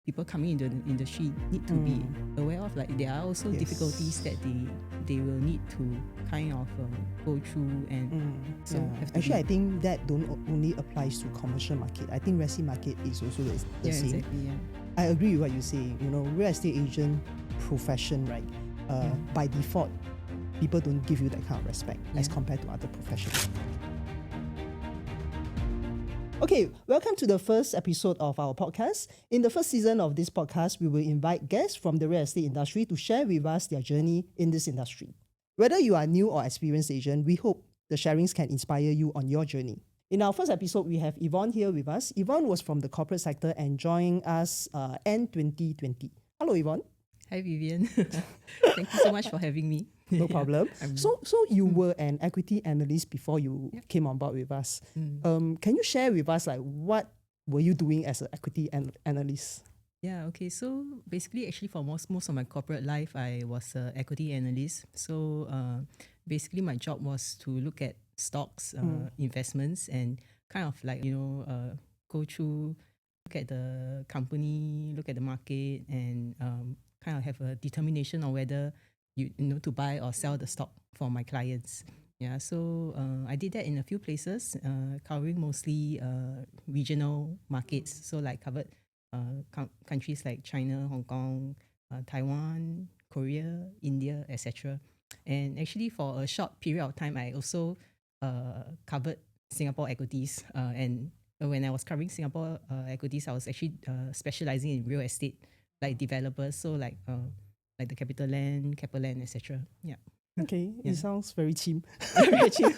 people coming into the industry need to be aware of. Like there are also difficulties that they will need to kind of go through, and so have to actually I think that don't only applies to commercial market. I think resi market is also the same. Exactly, I agree with what you say. You know, real estate agent profession, right? By default, people don't give you that kind of respect as compared to other professions. Okay, welcome to the first episode of our podcast. In the first season of this podcast, we will invite guests from the real estate industry to share with us their journey in this industry. Whether you are new or experienced agent, we hope the sharings can inspire you on your journey. In our first episode, we have Evon here with us. Evon was from the corporate sector and joined us end 2020. Hello, Evon. Hi, Vivian. Thank you so much for having me. No problem. So you were an equity analyst before you came on board with us. Can you share with us like what were you doing as an equity analyst? Yeah, okay. So basically, actually, for most of my corporate life, I was an equity analyst. So basically, my job was to look at stocks, investments, and kind of like, go through, look at the company, look at the market, and kind of have a determination on whether you know to buy or sell the stock for my clients. Yeah, so I did that in a few places, covering mostly regional markets. So like covered countries like China, Hong Kong, Taiwan, Korea, India, etc. And actually for a short period of time, I also covered Singapore equities. And when I was covering Singapore equities, I was actually specializing in real estate, like developers. So like the CapitaLand, Keppel-land, etc. Yeah. Okay, it sounds very cheap. Very cheap.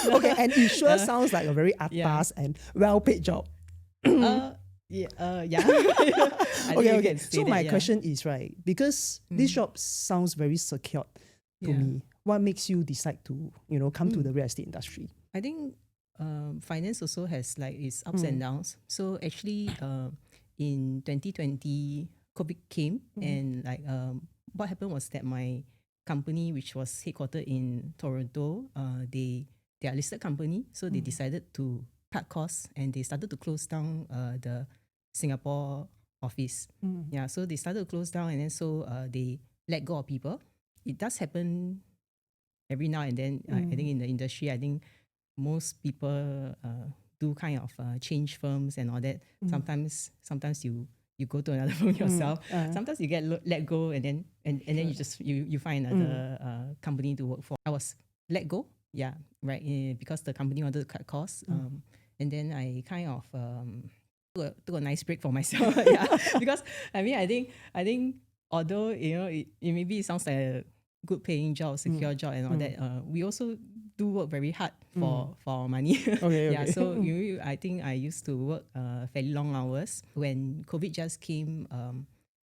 Okay, and it sure sounds like a very atas and well-paid job. Yeah. Okay. So my question is, right, because this job sounds very secured to me. What makes you decide to, come to the real estate industry? I think finance also has like its ups and downs. So actually, in 2020, COVID came, and like what happened was that my company, which was headquartered in Toronto, they are a listed company, so they decided to cut costs and they started to close down the Singapore office. Yeah, so they started to close down, and then so they let go of people. It does happen every now and then. I think in the industry, I think most people do kind of change firms and all that. Sometimes you go to another firm yourself. Sometimes you get let go, and then you just you find another company to work for. I was let go, because the company wanted to cut costs. And then I kind of took a nice break for myself. Because I think although it maybe sounds like a good paying job, secure job and all that, we also do work very hard for our money. Okay. So I think I used to work fairly long hours. When COVID just came,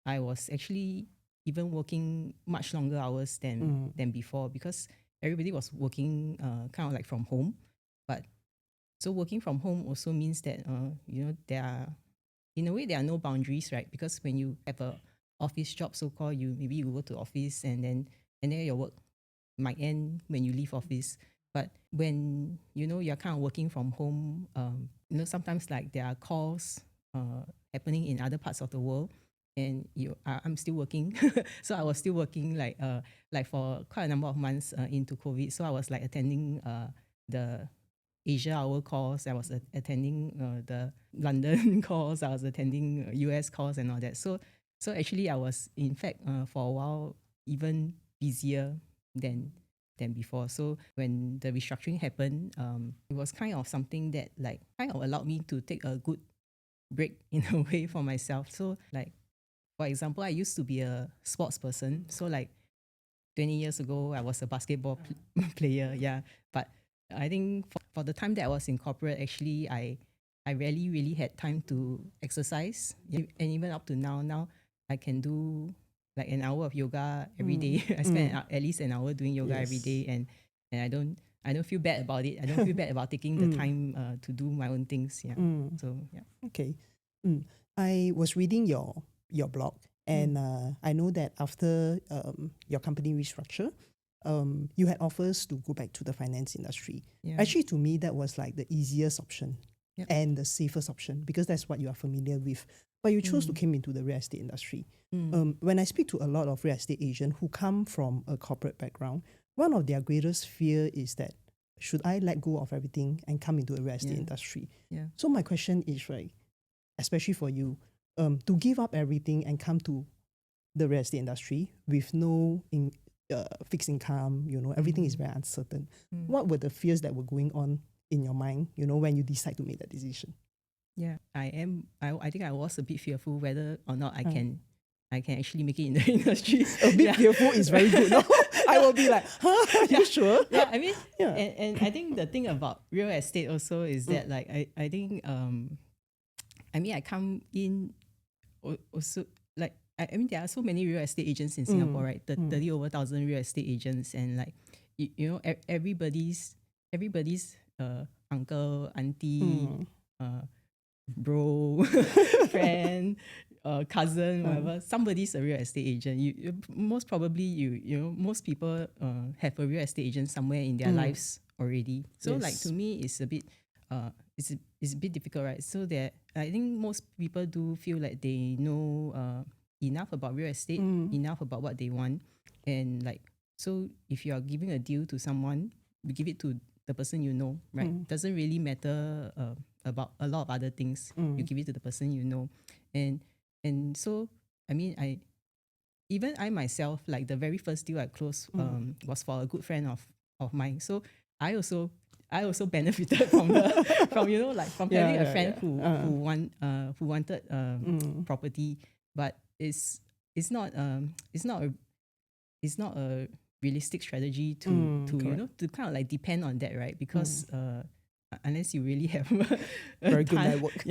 I was actually even working much longer hours than before, because everybody was working kind of like from home. But so working from home also means that there are, in a way, there are no boundaries, right? Because when you have a office job, so-called, maybe you go to office and then your work might end when you leave office. But when you're kind of working from home, sometimes like there are calls happening in other parts of the world, and I'm still working. So I was still working like for quite a number of months into COVID. So I was like attending the Asia hour calls. I was attending the London calls. I was attending US calls and all that. So actually I was, in fact, for a while even busier than before. So when the restructuring happened, it was kind of something that like kind of allowed me to take a good break in a way for myself. So like, for example, I used to be a sports person. So like 20 years ago, I was a basketball player. Yeah. But I think for the time that I was in corporate, actually, I rarely really had time to exercise. And even up to now I can do like an hour of yoga every day. I spend at least an hour doing yoga every day, and I don't feel bad about it. I don't feel bad about taking the time to do my own things. Yeah. So yeah. Okay. I was reading your blog, and I know that after your company restructure, you had offers to go back to the finance industry. Yeah. Actually, to me, that was like the easiest option Yep. and the safest option, because that's what you are familiar with. but you chose to came into the real estate industry. When I speak to a lot of real estate agents who come from a corporate background, one of their greatest fear is that should I let go of everything and come into a real estate industry? Yeah. So my question is, right, especially for you, to give up everything and come to the real estate industry with no fixed income, everything is very uncertain. What were the fears that were going on in your mind, when you decide to make that decision? Yeah, I think I was a bit fearful whether or not I can actually make it in the industry. A bit fearful is very good. No? I will be like, huh, are you sure? Yeah, I mean, and I think the thing about real estate also is that like I think I mean I come in also like I mean there are so many real estate agents in Singapore, right? 30 over 1,000 real estate agents, and like you know everybody's uncle, auntie, bro, friend, cousin, whatever. Somebody's a real estate agent. Most probably most people have a real estate agent somewhere in their lives already. So like to me, it's a bit it's a bit difficult, right? So that I think most people do feel like they know enough about real estate, enough about what they want, and like so if you are giving a deal to someone, you give it to the person you know, right? Doesn't really matter about a lot of other things. You give it to the person you know, and so I mean I myself, like the very first deal I closed was for a good friend of mine. So I also benefited from from from having a friend who wanted property, but it's not a realistic strategy to to kind of like depend on that, right? Because unless you really have a very good network.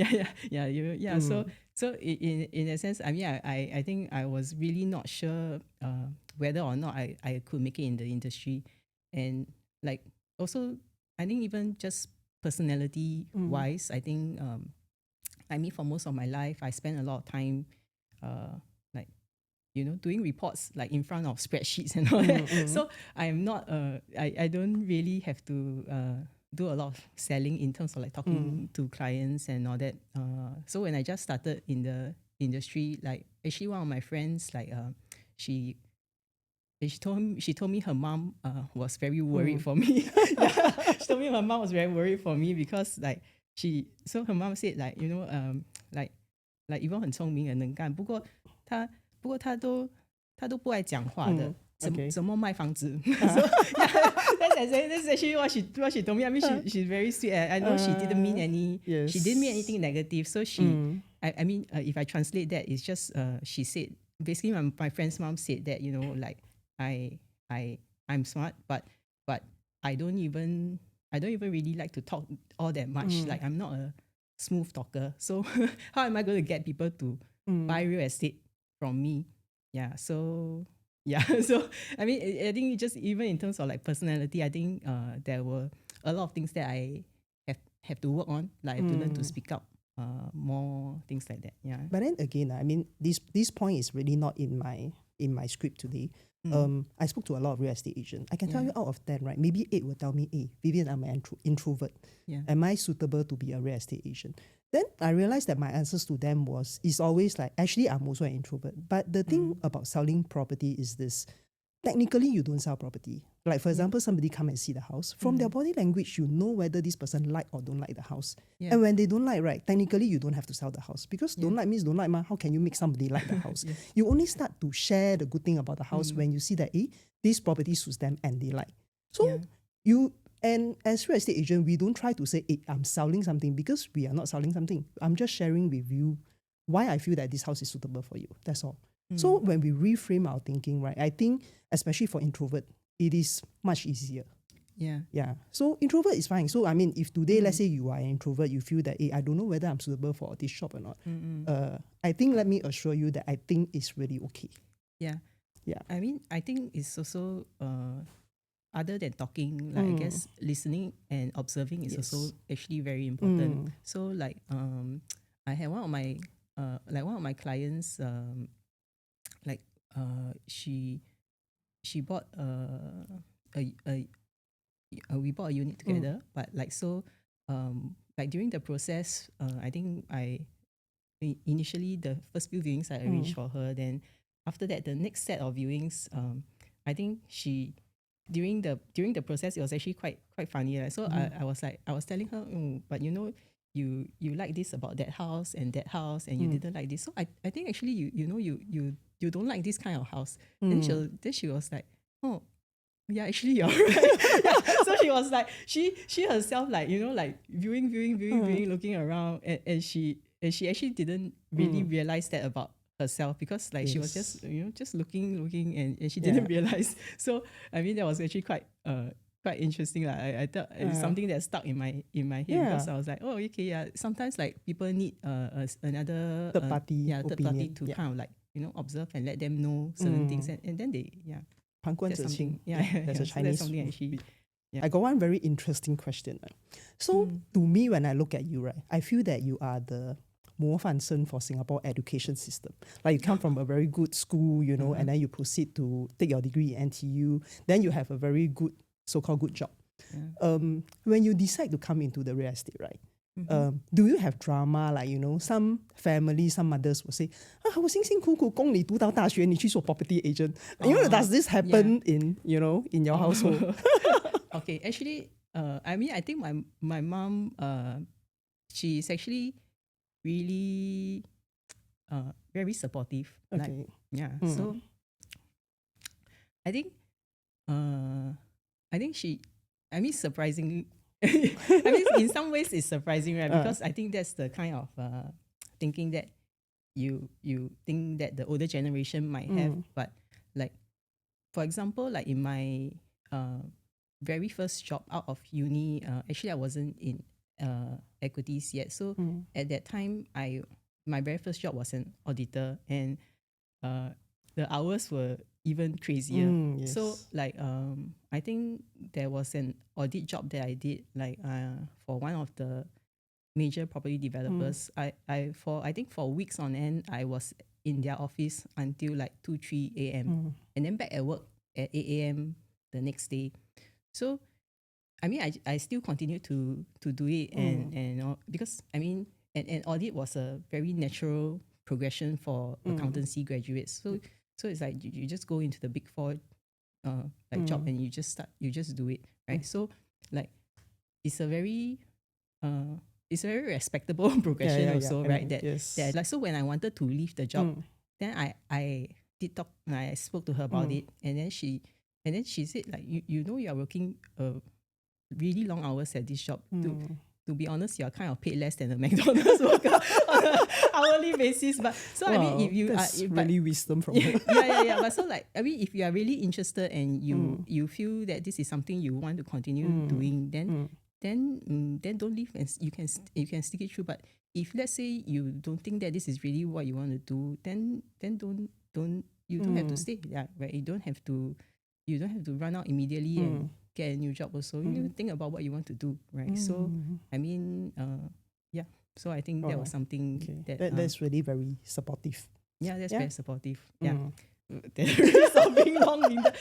So in a sense, I mean, I think I was really not sure whether or not I could make it in the industry, and like also I think even just personality wise, I think I mean for most of my life I spent a lot of time like doing reports like in front of spreadsheets and all that. So I'm not I don't really have to do a lot of selling in terms of like talking to clients and all that. So when I just started in the industry, like actually one of my friends, like she told me her mom was very worried for me. She told me her mom was very worried for me because like her mom said like like Evon 很聪明很能干，不过他都不爱讲话的。怎么卖房子？ So that's actually what she told me. I mean, she's very sweet. I know she didn't mean she didn't mean anything negative. So I mean, if I translate that, it's just she said basically my friend's mom said that like I'm smart, but I don't even really like to talk all that much. Like I'm not a smooth talker. So how am I going to get people to buy real estate from me? Yeah. So so I mean, I think just even in terms of like personality, I think there were a lot of things that I have to work on. Like I have to learn to speak up more, things like that. Yeah. But then again, I mean, this point is really not in my script today. I spoke to a lot of real estate agents. I can tell you out of 10, right? Maybe 8 will tell me, hey, Vivian, I'm an introvert. Am I suitable to be a real estate agent? Then I realized that my answers to them is always like, actually, I'm also an introvert. But the thing about selling property is this. Technically, you don't sell property. Like, for example, somebody come and see the house. From their body language, you know whether this person like or don't like the house. And when they don't like, right, technically, you don't have to sell the house. Because don't like means don't like, ma. How can you make somebody like the house? You only start to share the good thing about the house when you see that, this property suits them and they like. So and as real estate agent, we don't try to say, I'm selling something, because we are not selling something. I'm just sharing with you why I feel that this house is suitable for you. That's all. So when we reframe our thinking, right, I think, especially for introvert, it is much easier. Yeah. So introvert is fine. So I mean, if today, let's say you are an introvert, you feel that, I don't know whether I'm suitable for this shop or not. I think, let me assure you that I think it's really okay. Yeah. I mean, I think it's also other than talking, like I guess listening and observing is also actually very important. So like I had one of my clients like she bought we bought a unit together, but like so like during the process I think initially the first few viewings I arranged for her. Then after that, the next set of viewings, I think she during the process, it was actually quite funny. Right? So I was telling her, but you like this about that house and you didn't like this. So I think actually you don't like this kind of house. Then she was like, oh yeah, actually you're right. Yeah. So she was like, she herself like like viewing, looking around, and she actually didn't really realize that about herself, because like she was just just looking and she didn't realize. So I mean, that was actually quite interesting. I thought it's something that stuck in my head, because I was like, oh okay, yeah. Sometimes like people need another third party to kind of like observe and let them know certain things, and then they That's that's something. something. There's a So Chinese that's something word. actually. I got one very interesting question. So to me, when I look at you, right, I feel that you are the 模范生 for Singapore education system. Like you come from a very good school, and then you proceed to take your degree in NTU. Then you have a very good, so-called good job. When you decide to come into the real estate, right? Do you have drama? Like, some families, some mothers will say, 我辛辛苦苦供你读到大学，你去做 property agent. Does this happen in your household? Okay, actually, I mean, I think my mom, she's actually really very supportive. Okay. So I think she, I mean, surprisingly, I mean, in some ways it's surprising, right? Because I think that's the kind of thinking that you think that the older generation might have. But like, for example, like in my very first job out of uni, actually I wasn't in equities yet. So at that time, my very first job was an auditor, and the hours were even crazier. Yes. So like I think there was an audit job that I did, like for one of the major property developers. I think for weeks on end, I was in their office until like 2-3 a.m. and then back at work at 8 a.m. the next day. So I mean, I still continue to do it, and all, because I mean, and audit was a very natural progression for accountancy graduates. So it's like you just go into the Big Four like job, and you just do it, right? So like it's a very respectable progression also, right? That like, so when I wanted to leave the job, then I did talk, I spoke to her about it, and then she said like, you are working really long hours at this job. To be honest, you are kind of paid less than a McDonald's worker on an hourly basis. But so I mean, if you that's are really wisdom from her. yeah. But so like, I mean, if you are really interested and you feel that this is something you want to continue doing, then don't leave, and you can stick it through. But if let's say you don't think that this is really what you want to do, then don't have to stay. Yeah, right. You don't have to run out immediately and get a new job also. You think about what you want to do, right? So I mean, yeah. So I think that was something that's really very supportive. Yeah, that's very supportive. Yeah. There is being long-winded.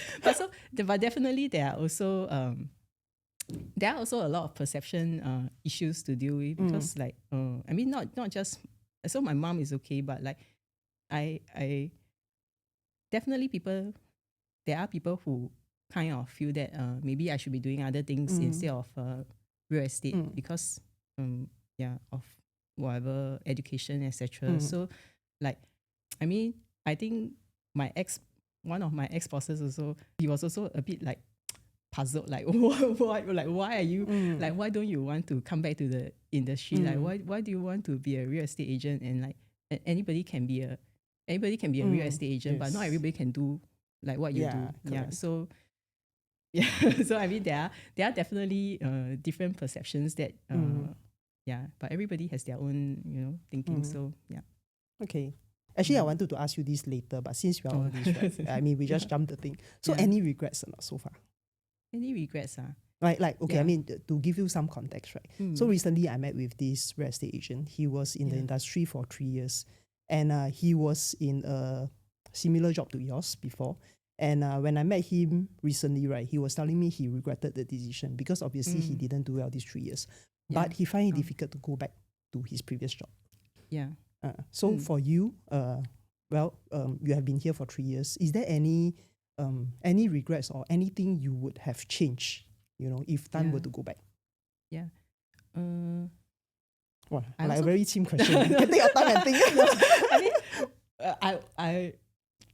But definitely there are also a lot of perception issues to deal with, because like I mean, not just, so my mom is okay, but like I definitely there are people who kind of feel that maybe I should be doing other things instead of real estate, because of whatever education, etc. So like, I mean, I think one of my ex bosses also, he was also a bit like puzzled, like why are you like, why don't you want to come back to the industry? Like why do you want to be a real estate agent? And like anybody can be a real estate agent, but not everybody can do like what you do. Correct. Yeah. So yeah. So I mean, there are definitely different perceptions that but everybody has their own thinking. So yeah. Okay. Actually, I wanted to ask you this later, but since we are on this, right, I mean, we just jumped the thing. So any regrets or not so far? Any regrets? Right, like, okay, I mean, to give you some context, right? So recently I met with this real estate agent. He was in the industry for 3 years, and he was in a similar job to yours before. And when I met him recently, right, he was telling me he regretted the decision, because obviously he didn't do well these 3 years. But he find it difficult to go back to his previous job. Yeah. So for you, you have been here for 3 years. Is there any regrets or anything you would have changed, if time were to go back? Yeah. Like a very cheap question. You can take your time and think. I mean,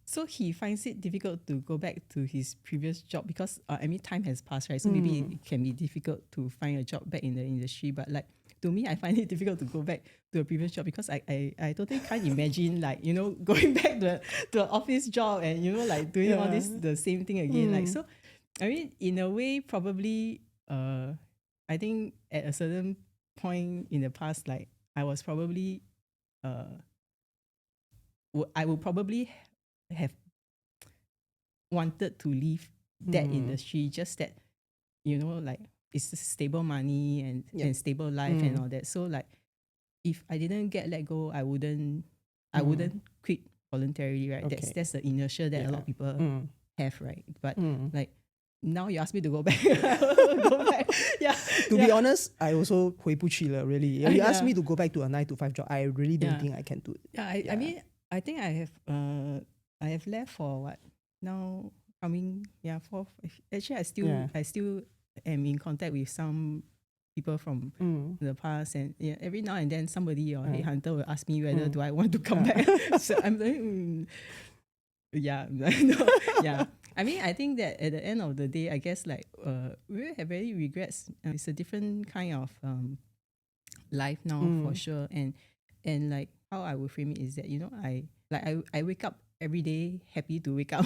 so he finds it difficult to go back to his previous job because time has passed, right? So maybe it can be difficult to find a job back in the industry. But like to me, I find it difficult to go back to a previous job because I totally can't imagine going back to an office job and like doing all this the same thing again. Like so, I mean, in a way, probably I think at a certain point in the past, like I was probably I would probably have wanted to leave that industry, just that like it's stable money and stable life and all that. So like if I didn't get let go, I wouldn't quit voluntarily, right? Okay. That's the inertia that a lot of people have, right? But like now you ask me to go back, go back. Yeah. To be honest, I also 回不去了, really. If you ask me to go back to a 9 to 5 job, I really don't think I can do it. I mean, I think I have left for what now coming for actually I still am in contact with some people from the past, and every now and then somebody or headhunter will ask me whether do I want to come back. So I'm like no. I mean, I think that at the end of the day, I guess like we will have very regrets. It's a different kind of life now for sure, and like how I would frame it is that I wake up every day happy to wake up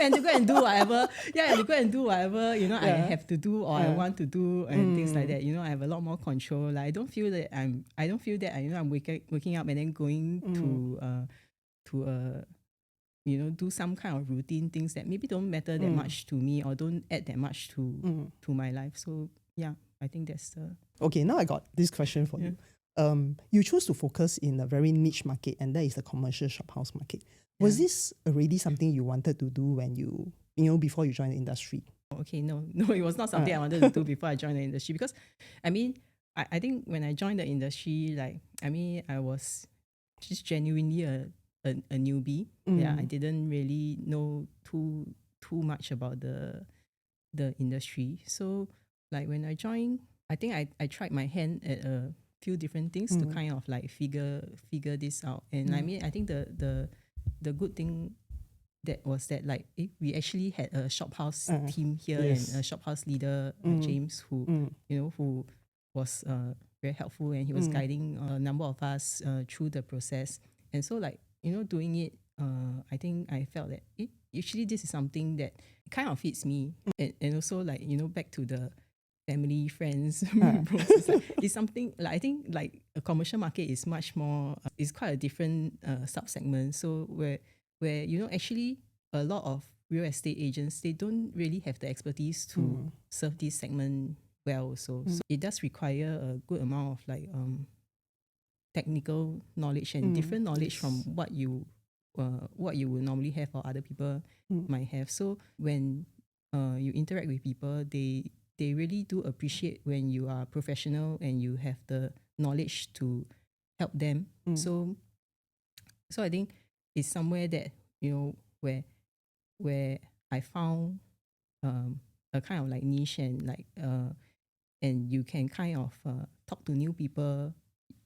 and to go and do whatever I have to do or I want to do and things like that. I have a lot more control. Like I don't feel that I'm waking up and then going to do some kind of routine things that maybe don't matter that much to me or don't add that much to my life. So yeah, I think that's okay. Now I got this question for you. You chose to focus in a very niche market, and that is the commercial shophouse market. Was this already something you wanted to do when you before you joined the industry? Okay, no, it was not something I wanted to do before I joined the industry, because I mean, I think when I joined the industry, like I was just genuinely a newbie. I didn't really know too much about the industry. So like when I joined, I think I tried my hand at a few different things to kind of like figure this out. And I mean, I think the good thing that was that like we actually had a shophouse team here, and a shophouse leader, James, who who was very helpful, and he was guiding a number of us through the process. And so like doing it, I think I felt that actually this is something that kind of fits me, and also like back to the family, friends process. Like, it's something like I think like a commercial market is much more. It's quite a different sub segment. So where actually a lot of real estate agents, they don't really have the expertise to serve this segment well. So it does require a good amount of like technical knowledge and different knowledge from what you would normally have or other people might have. So when you interact with people, they really do appreciate when you are professional and you have the knowledge to help them. So I think it's somewhere that where I found a kind of like niche, and like and you can kind of talk to new people.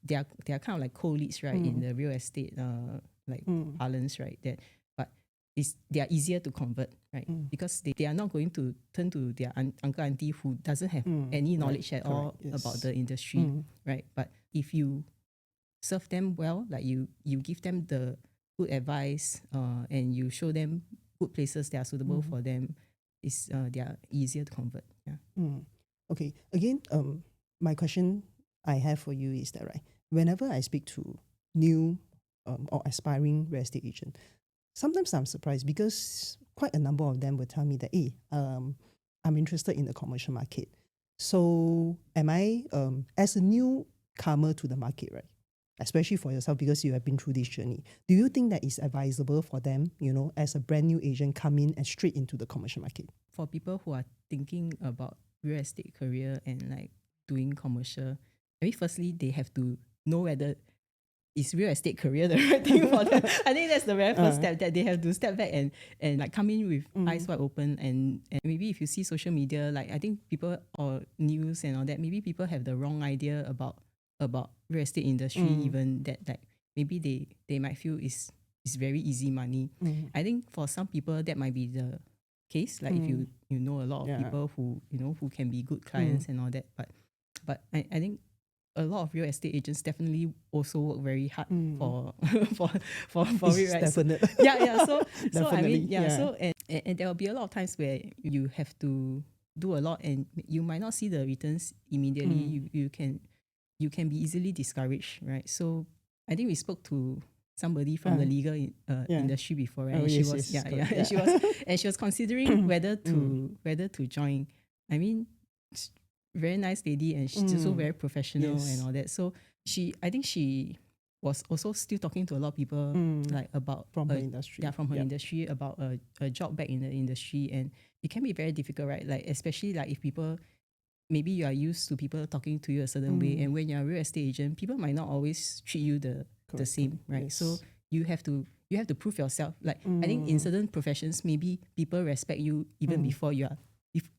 They are kind of like co-leads, right, in the real estate parlance, right? But they are easier to convert, right? Because they are not going to turn to their uncle auntie who doesn't have any knowledge at all about the industry, right? But if you serve them well, like you give them the good advice, and you show them good places that are suitable for them, they are easier to convert. Okay. Again, my question I have for you is that, right, whenever I speak to new or aspiring real estate agent, sometimes I'm surprised because quite a number of them will tell me that, hey, I'm interested in the commercial market. So am I, as a newcomer to the market, right, especially for yourself because you have been through this journey, do you think that it's advisable for them, as a brand new agent, come in and straight into the commercial market? For people who are thinking about real estate career and like doing commercial, I mean, firstly, they have to know whether is real estate career the right thing for them? I think that's the very first step, that they have to step back and like come in with eyes wide open. And maybe if you see social media, like I think people, or news and all that, maybe people have the wrong idea about real estate industry, even that like maybe they might feel is very easy money. I think for some people that might be the case, like if you know a lot of people who who can be good clients and all that, but I think a lot of real estate agents definitely also work very hard for it, right? Definitely. So I mean, so and there will be a lot of times where you have to do a lot and you might not see the returns immediately. You can be easily discouraged, right? So I think we spoke to somebody from the legal industry before, right? Oh, and yes, she was yes, and she was considering whether to join. I mean, very nice lady, and she's also very professional and all that. So I think she was also still talking to a lot of people like about From her industry. from her industry, about a job back in the industry. And it can be very difficult, right? Like especially like if people, maybe you are used to people talking to you a certain way, and when you're a real estate agent, people might not always treat you the same, right? Yes. So you have to prove yourself. Like I think in certain professions, maybe people respect you even before you are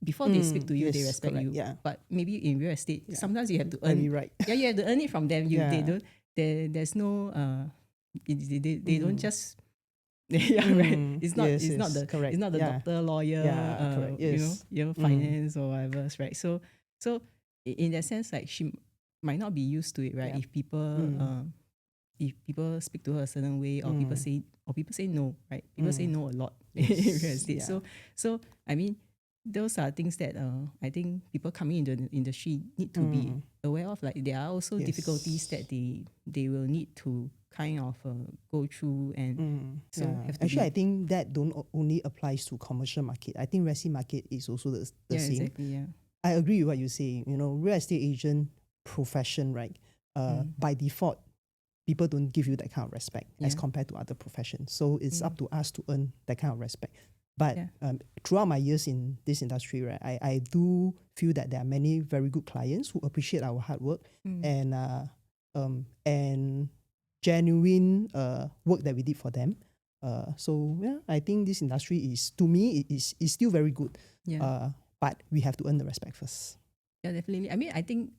before they speak to you, they respect you. Yeah. But maybe in real estate, sometimes you have to earn. Very right. Yeah, you have to earn it from them. They don't. There's no. They don't just. Right. It's not. Yes, it's not yes, the. correct. It's not the Yeah. doctor, lawyer. Correct. Yes. Finance or whatever, right? So in that sense, like she might not be used to it, right? If people speak to her a certain way, or people say no, right? People say no a lot in real estate. So I mean, those are things that I think people coming into the industry need to be aware of. Like there are also difficulties that they will need to kind of go through, and so have to actually, I think that don't only applies to commercial market. I think resi market is also the same. Exactly, yeah. I agree with what you say. Real estate agent profession, right? By default, people don't give you that kind of respect as compared to other professions. So it's up to us to earn that kind of respect. But throughout my years in this industry, right, I do feel that there are many very good clients who appreciate our hard work and genuine work that we did for them. So I think this industry is, to me, is still very good. But we have to earn the respect first. Yeah, definitely. I mean, I think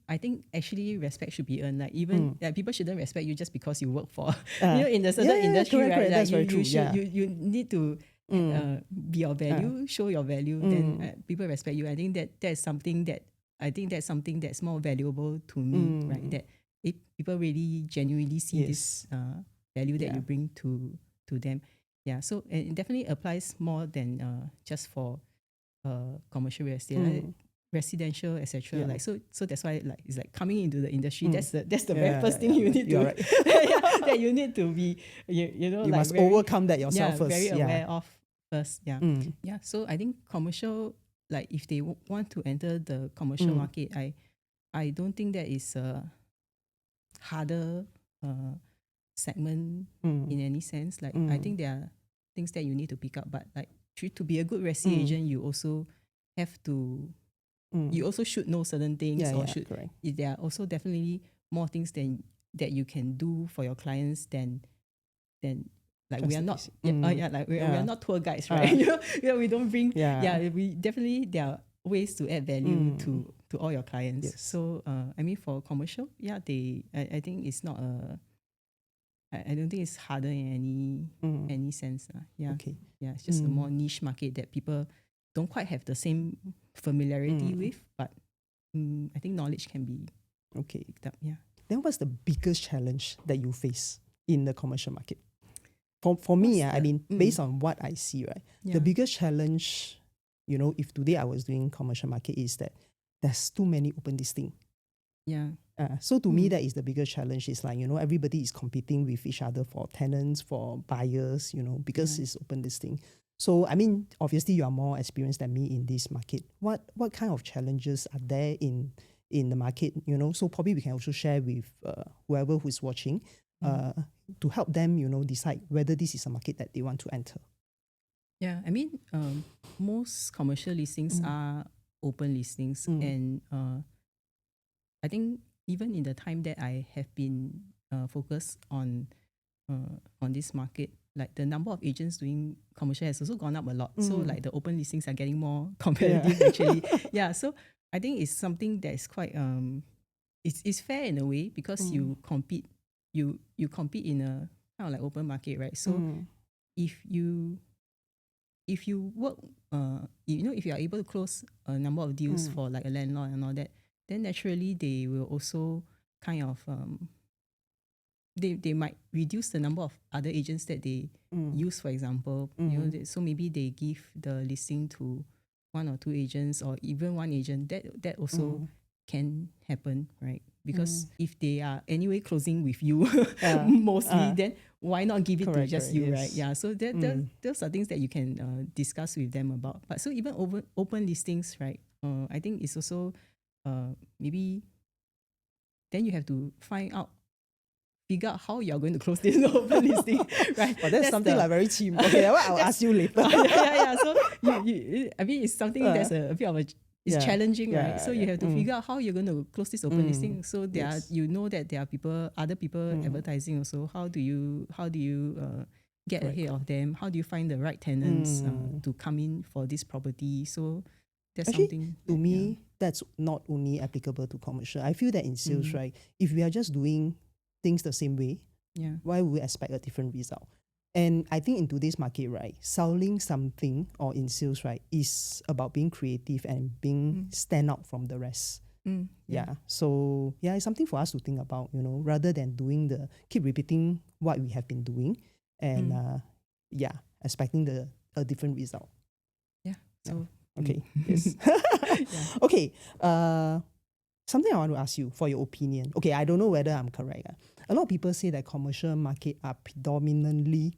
actually respect should be earned. Like even like people shouldn't respect you just because you work for in a certain industry, correct, right? correct. That's very true. You need to be your value, show your value. Then people respect you. I think that's something that's more valuable to me, right? That if people really genuinely see this value that you bring to them. Yeah. So it definitely applies more than just for commercial real estate. Like, residential, etc. Like so that's why like it's like coming into the industry. That's the very first thing you need to right. that you need to be you like must overcome that yourself first. Very aware of first. Yeah. So I think commercial, like if they want to enter the commercial market, I don't think that is a harder segment in any sense. Like I think there are things that you need to pick up, but like to be a good resi agent, you also have to. You also should know certain things, correct. There are also definitely more things that you can do for your clients than like just we are not we are not tour guides, right? We don't bring we definitely there are ways to add value to all your clients. Yes. So I mean for commercial, I think it's not I don't think it's harder in any sense. It's just a more niche market that people don't quite have the same familiarity with, but I think knowledge can be picked up. Yeah. Then what's the biggest challenge that you face in the commercial market? For me, I mean, based on what I see, right, the biggest challenge, if today I was doing commercial market, is that there's too many open listing. So to me, that is the biggest challenge. Is like, everybody is competing with each other for tenants, for buyers, because it's open listing. So, I mean, obviously you are more experienced than me in this market. What kind of challenges are there in the market? So probably we can also share with whoever who is watching to help them, decide whether this is a market that they want to enter. Yeah, I mean, most commercial listings are open listings, and I think even in the time that I have been focus on this market. Like the number of agents doing commercial has also gone up a lot. So like the open listings are getting more competitive actually. Yeah. So I think it's something that is quite it's fair in a way because you compete in a kind of like open market, right? So if you work if you are able to close a number of deals for like a landlord and all that, then naturally they will also kind of they might reduce the number of other agents that they use, for example. So maybe they give the listing to one or two agents or even one agent. That also can happen, right? Because if they are anyway closing with you mostly, then why not give it to just you, right? Yeah. So those are things that you can discuss with them about. But so even open listings, right? I think it's also maybe then you have to figure out how you're going to close this open listing, right? But that's something like very cheap. Okay, I'll ask you later. yeah. So I mean, it's something that's a bit of it's challenging, right? So you have to figure out how you're going to close this open listing. So there are, that there are other people advertising also. How do you get ahead of them? How do you find the right tenants to come in for this property? So that's actually, something to me, that's not only applicable to commercial. I feel that in sales, right, if we are just doing things the same way, why would we expect a different result? And I think in today's market, right, selling something or in sales, right, is about being creative and being stand out from the rest. So it's something for us to think about, rather than keep repeating what we have been doing and expecting a different result. So okay, yes. Okay. Something I want to ask you for your opinion. Okay, I don't know whether I'm correct. A lot of people say that commercial market are predominantly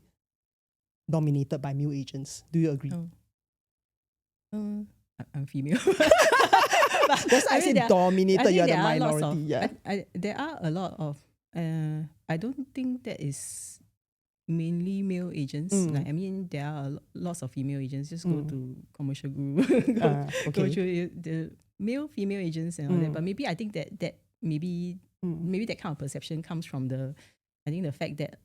dominated by male agents. Do you agree? I'm female. That's I say dominated. You're the minority. There are a lot of. I don't think that is mainly male agents. Like I mean, there are lots of female agents. Just go to commercial group. Go through the male, female agents and all that. But maybe I think that maybe that kind of perception comes from the fact that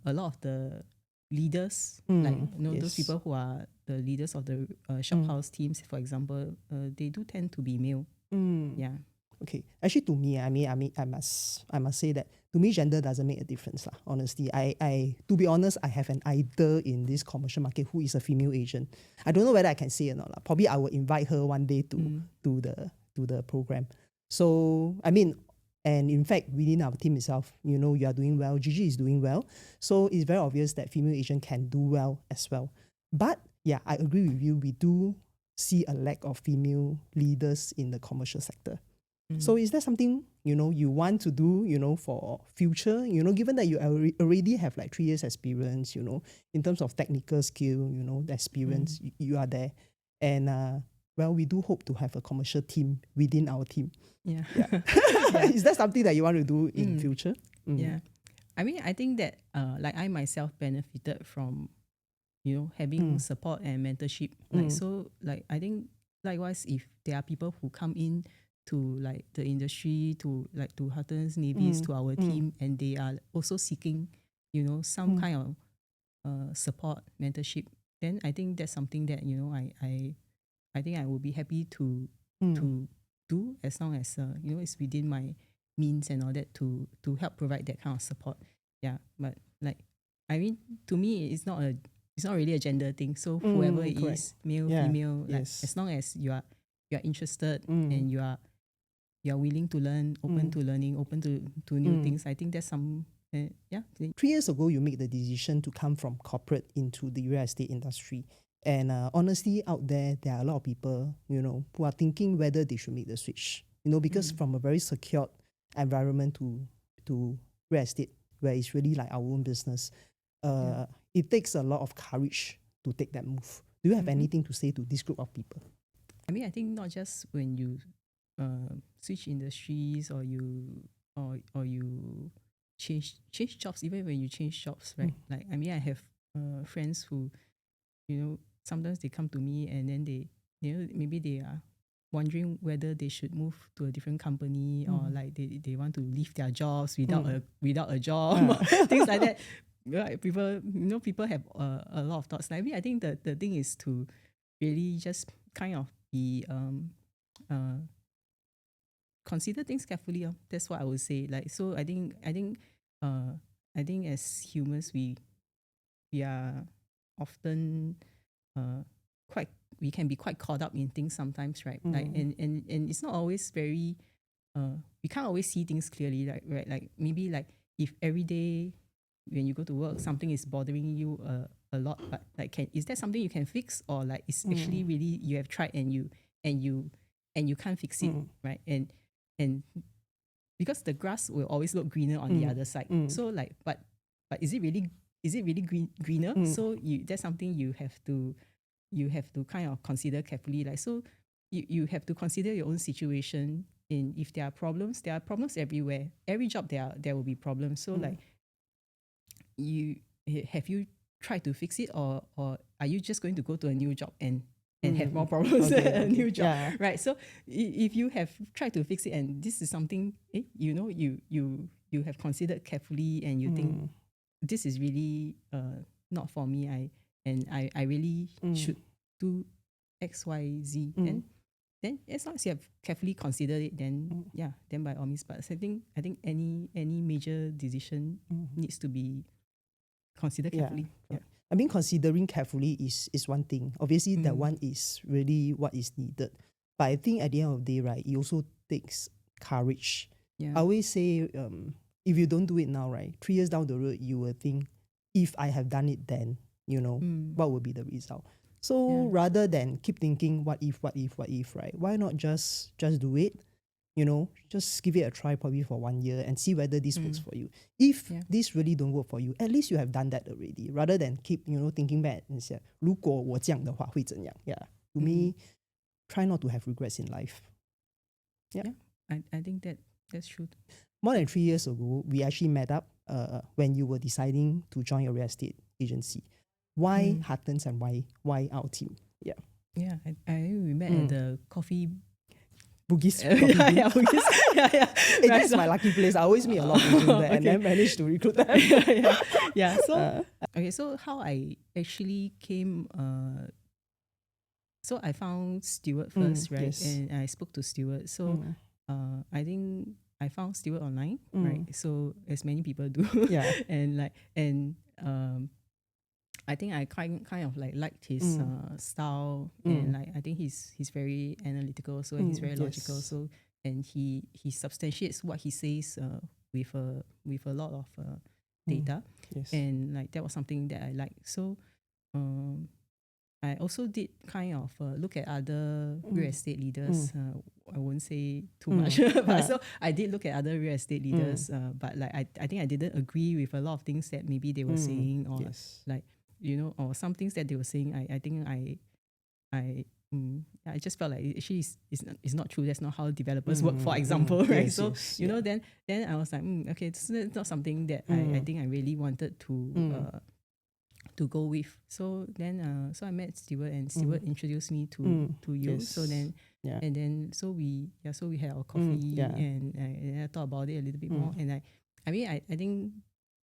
a lot of the leaders, those people who are the leaders of the shophouse teams, for example, they do tend to be male. Yeah. Okay. Actually, to me, I must say that to me, gender doesn't make a difference, lah. Honestly, I to be honest, I have an idol in this commercial market who is a female agent. I don't know whether I can say it or not, lah. Probably I will invite her one day to the program. So I mean, and in fact, within our team itself, you are doing well. Gigi is doing well. So it's very obvious that female agent can do well as well. But yeah, I agree with you. We do see a lack of female leaders in the commercial sector. So is that something, you want to do, for future, given that you already have like 3 years experience, in terms of technical skill, the experience, you are there. And well, we do hope to have a commercial team within our team. Yeah. Is that something that you want to do in future? Yeah. I mean, I think that like I myself benefited from, having support and mentorship. Like so, like I think likewise, if there are people who come in to like the industry, to Huttons, Navis, to our team, and they are also seeking, some kind of support, mentorship, then I think that's something that, I think I will be happy to do, as long as it's within my means and all that, to help provide that kind of support. Yeah. But like, I mean, to me, it's not really a gender thing. So whoever it is, male, female, like, as long as you are interested and you are willing to learn, open to learning, open to new things, I think that's some 3 years ago, you made the decision to come from corporate into the real estate industry. And honestly, out there are a lot of people, who are thinking whether they should make the switch. Because from a very secured environment to real estate, where it's really like our own business, it takes a lot of courage to take that move. Do you have anything to say to this group of people? I mean, I think not just when you switch industries or you change jobs, even when you change jobs, right? Like, I mean, I have friends who, sometimes they come to me and then they, maybe they are wondering whether they should move to a different company or like they want to leave their jobs without a job, things like that. Right? People have a lot of thoughts. Like me, I think the thing is to really just kind of be consider things carefully. That's what I would say. Like, so I think as humans we are often quite we can be quite caught up in things sometimes, right? Like, and it's not always very we can't always see things clearly, right? Like maybe like if every day when you go to work something is bothering you a lot, but like is that something you can fix, or like it's actually really you have tried and you can't fix it, right? And because the grass will always look greener on the other side. So like, but is it really greener? So that's something you have to kind of consider carefully. Like, so you have to consider your own situation. In if there are problems everywhere. Every job there will be problems. So like, have you tried to fix it, or are you just going to go to a new job and have more problems at a new job, right? So if you have tried to fix it and this is something you have considered carefully and you think this is really not for me, I really should do X, Y, Z, then as long as you have carefully considered it, then then by all means. But I think any major decision needs to be considered carefully. I mean, considering carefully is one thing. Obviously, that one is really what is needed. But I think at the end of the day, right, it also takes courage. Yeah. I always say, if you don't do it now, right, 3 years down the road, you will think, if I have done it then, what will be the result? So rather than keep thinking, what if, right, why not just do it? Just give it a try probably for 1 year and see whether this works for you. If this really don't work for you, at least you have done that already, rather than keep, thinking back and say, 如果我这样的话会怎样? Yeah. To me, try not to have regrets in life. Yeah. I think that's true. More than 3 years ago, we actually met up when you were deciding to join a real estate agency. Why Hattons and why our team? Yeah. Yeah, I we met at the coffee Bugis. Bugis. Hey, that's my lucky place. I always meet a lot of people there and then manage to recruit them. So okay, so how I actually came so I found Stuart first, right? Yes. And I spoke to Stuart. So I think I found Stuart online, right? So as many people do. Yeah. and I think I kind of like liked his style, and like I think he's very analytical, so he's very logical. Yes. So and he substantiates what he says with a lot of data, Yes. and like that was something that I liked. So I also did kind of look at other real estate leaders. I won't say too much, but so I did look at other real estate leaders. But like I think I didn't agree with a lot of things that maybe they were saying, or like or some things that they were saying. I think I just felt like actually it's not true. That's not how developers work, for example, right? Yes, so yes, then I was like, okay, it's not something that I think I really wanted to go with. So then so I met Stuart, and Stuart introduced me to you. Yes. So then and then so we had our coffee, and I thought about it a little bit more. And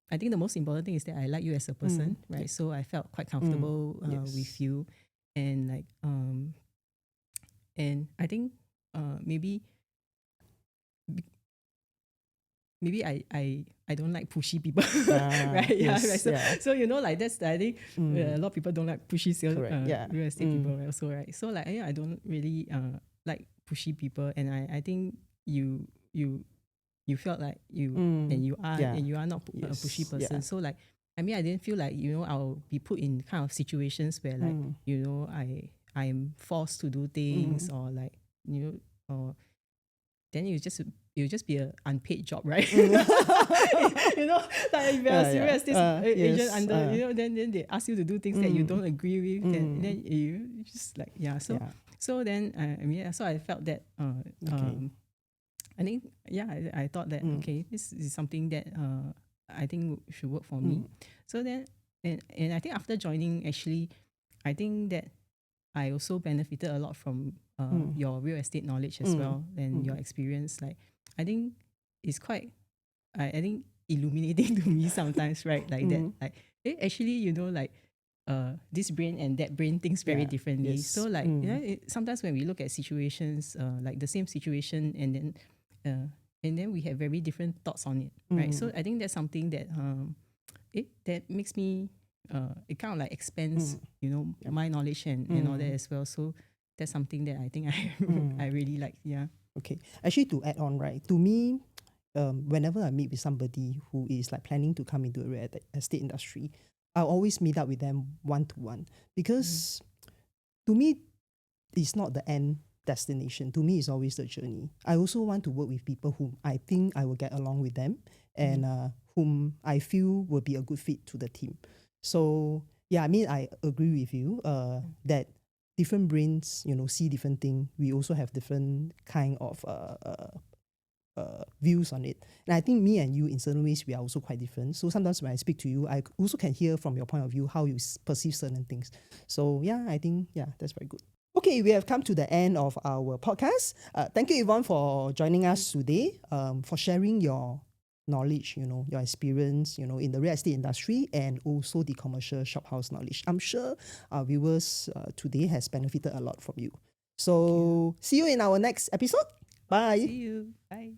I think the most important thing is that I like you as a person, right? So I felt quite comfortable with you, and like and I think maybe I don't like pushy people, right? Yes, right. So like that's I think a lot of people don't like pushy sales, real estate people, right? Also, right? So like I don't really like pushy people, and I think you felt like you and you are not a pushy person. So like I didn't feel like I'll be put in kind of situations where like I'm forced to do things, or like or then you just be an unpaid job, right? Like if you're a serious agent under, then they ask you to do things that you don't agree with, then you just like so then so I felt that I think I thought that okay, this is something that I think should work for me. So then and I think after joining, actually I think that I also benefited a lot from your real estate knowledge as well and your experience. Like, I think it's quite, I think illuminating to me sometimes, right? Like that, like, actually, like, this brain and that brain thinks very differently. Yes. So like, sometimes when we look at situations, like the same situation, and then we have very different thoughts on it, right? So I think that's something that that makes me it kind of like expands, my knowledge and all that as well. So that's something that I think I really like. Yeah. Okay. Actually, to add on, right, to me, whenever I meet with somebody who is like planning to come into the real estate industry, I always meet up with them one-to-one because to me, it's not the end destination. To me, it's always the journey. I also want to work with people whom I think I will get along with them and whom I feel will be a good fit to the team. So yeah, I mean, I agree with you that different brains, see different things. We also have different kind of views on it. And I think me and you, in certain ways, we are also quite different. So sometimes when I speak to you, I also can hear from your point of view how you perceive certain things. So yeah, I think, that's very good. Okay, we have come to the end of our podcast. Thank you, Evon, for joining us today, for sharing your knowledge, your experience, in the real estate industry and also the commercial shophouse knowledge. I'm sure our viewers today has benefited a lot from you. So see you in our next episode. Bye. See you. Bye.